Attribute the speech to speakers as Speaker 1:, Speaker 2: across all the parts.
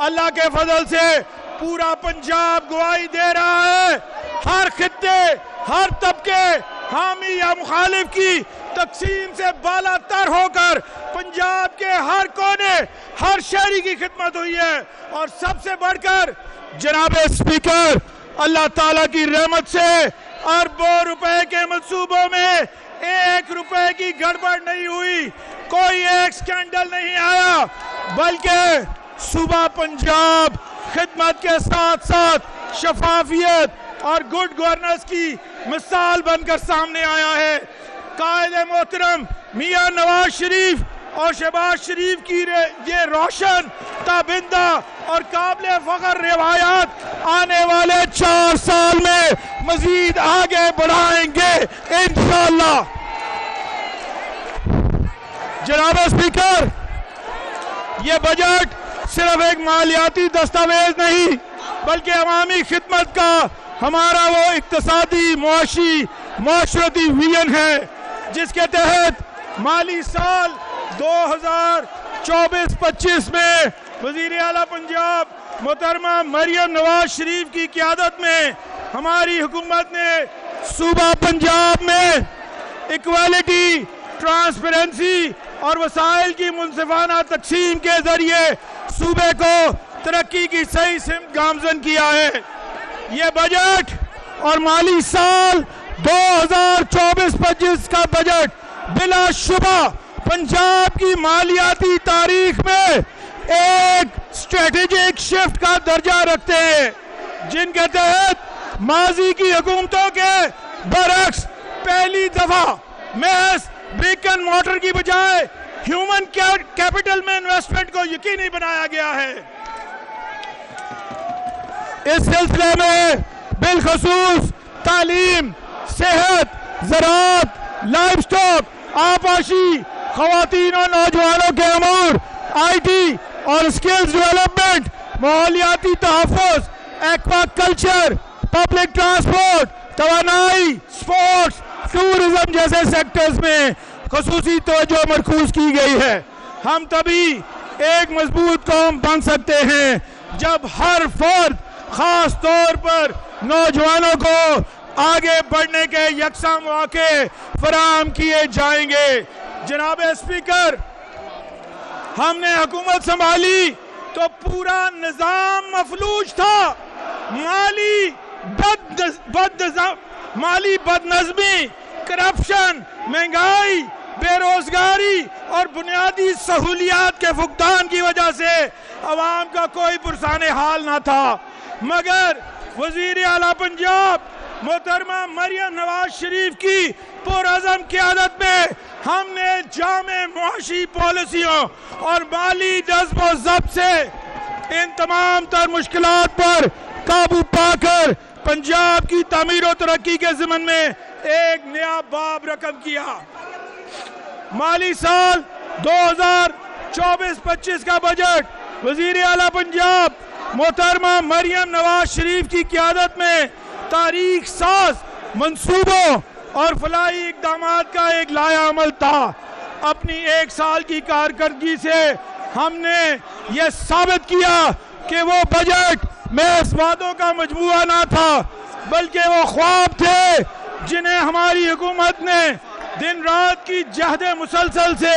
Speaker 1: اللہ کے فضل سے پورا پنجاب گواہی دے رہا ہے، ہر خطے ہر طبقے حامی یا مخالف کی تقسیم سے بالا تر ہو کر پنجاب کے ہر کونے ہر شہری کی خدمت ہوئی ہے، اور سب سے بڑھ کر جناب اسپیکر اللہ تعالیٰ کی رحمت سے اربوں روپے کے منصوبوں میں 1 روپے کی گڑبڑ نہیں ہوئی، کوئی ایک سکینڈل نہیں آیا، بلکہ صوبہ پنجاب خدمت کے ساتھ ساتھ شفافیت اور گڈ گورننس کی مثال بن کر سامنے آیا ہے۔ قائد محترم میاں نواز شریف اور شہباز شریف کی یہ روشن تابندہ اور قابل فخر روایات آنے والے 4 سال میں مزید آگے بڑھائیں گے انشاءاللہ۔ جناب اسپیکر، یہ بجٹ صرف ایک مالیاتی دستاویز نہیں بلکہ عوامی خدمت کا ہمارا وہ اقتصادی معاشرتی ویژن ہے جس کے تحت مالی سال 2024-25 میں وزیر اعلیٰ پنجاب محترمہ مریم نواز شریف کی قیادت میں ہماری حکومت نے صوبہ پنجاب میں ایکویلٹی، ٹرانسپیرنسی اور وسائل کی منصفانہ تقسیم کے ذریعے صوبے کو ترقی کی صحیح سمت گامزن کیا ہے۔ یہ بجٹ اور مالی سال 2024-25 کا بجٹ بلا شبہ پنجاب کی مالیاتی تاریخ میں ایک اسٹریٹجک شفٹ کا درجہ رکھتے ہیں، جن کے تحت ماضی کی حکومتوں کے برعکس پہلی دفعہ محض بریک اینڈ مورٹر کی بجائے ہیومن کیپٹل میں انویسٹمنٹ کو یقینی بنایا گیا ہے۔ اس سلسلے میں بالخصوص تعلیم، صحت، زراعت، لائف سٹاک، آبپاشی، خواتین اور نوجوانوں کے امور، آئی ٹی اور سکلز ڈیولپمنٹ، ماحولیاتی تحفظ، ایکوا کلچر، پبلک ٹرانسپورٹ، توانائی، سپورٹس، ٹورزم جیسے سیکٹرز میں خصوصی توجہ مرکوز کی گئی ہے۔ ہم تبھی ایک مضبوط قوم بن سکتے ہیں جب ہر فرد، خاص طور پر نوجوانوں کو آگے بڑھنے کے یکساں مواقع فراہم کیے جائیں گے۔ جناب اسپیکر، ہم نے حکومت سنبھالی تو پورا نظام مفلوج تھا، مالی بدنظمی، کرپشن، مہنگائی، بے روزگاری اور بنیادی سہولیات کے فقدان کی وجہ سے عوام کا کوئی پرسان حال نہ تھا، مگر وزیر اعلیٰ پنجاب محترمہ مریم نواز شریف کی پرعزم قیادت میں ہم نے جامع معاشی پالیسیوں اور مالی نظم و ضبط سے ان تمام تر مشکلات پر قابو پا کر پنجاب کی تعمیر و ترقی کے ضمن میں ایک نیا باب رقم کیا۔ مالی سال 2024-25 کا بجٹ وزیر اعلیٰ پنجاب محترمہ مریم نواز شریف کی قیادت میں تاریخ ساز منصوبوں اور فلاحی اقدامات کا ایک لائحہ عمل تھا۔ اپنی 1 سال کی کارکردگی سے ہم نے یہ ثابت کیا کہ وہ بجٹ محض وعدوں کا مجموعہ نہ تھا بلکہ وہ خواب تھے جنہیں ہماری حکومت نے دن رات کی جہد مسلسل سے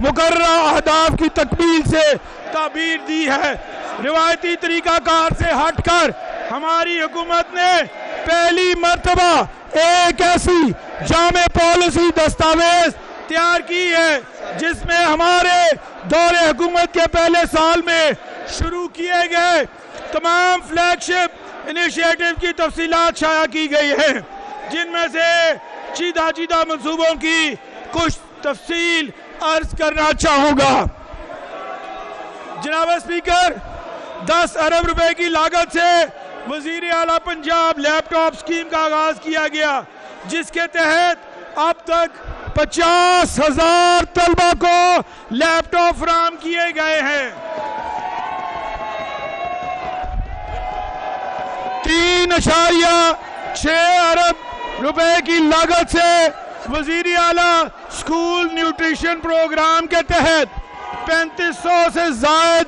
Speaker 1: مقررہ اہداف کی تکمیل سے تعبیر دی ہے۔ روایتی طریقہ کار سے ہٹ کر ہماری حکومت نے پہلی مرتبہ ایک ایسی جامع پالیسی دستاویز تیار کی ہے جس میں ہمارے دور حکومت کے پہلے سال میں شروع کیے گئے تمام فلیگ شپ انیشیٹو کی تفصیلات شائع کی گئی ہیں، جن میں سے چیدہ منصوبوں کی کچھ تفصیل عرض کرنا چاہوں گا۔ جناب اسپیکر، 10 ارب روپے کی لاگت سے وزیر اعلیٰ پنجاب لیپ ٹاپ اسکیم کا آغاز کیا گیا، جس کے تحت اب تک 50,000 طلبہ کو لیپ ٹاپ فراہم کیے گئے ہیں۔ 3.6 ارب روپے کی لاگت سے وزیر اعلیٰ اسکول نیوٹریشن پروگرام کے تحت 3500 سے زائد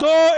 Speaker 1: 2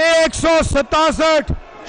Speaker 1: 167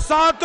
Speaker 1: 7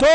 Speaker 1: 2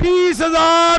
Speaker 1: 20,000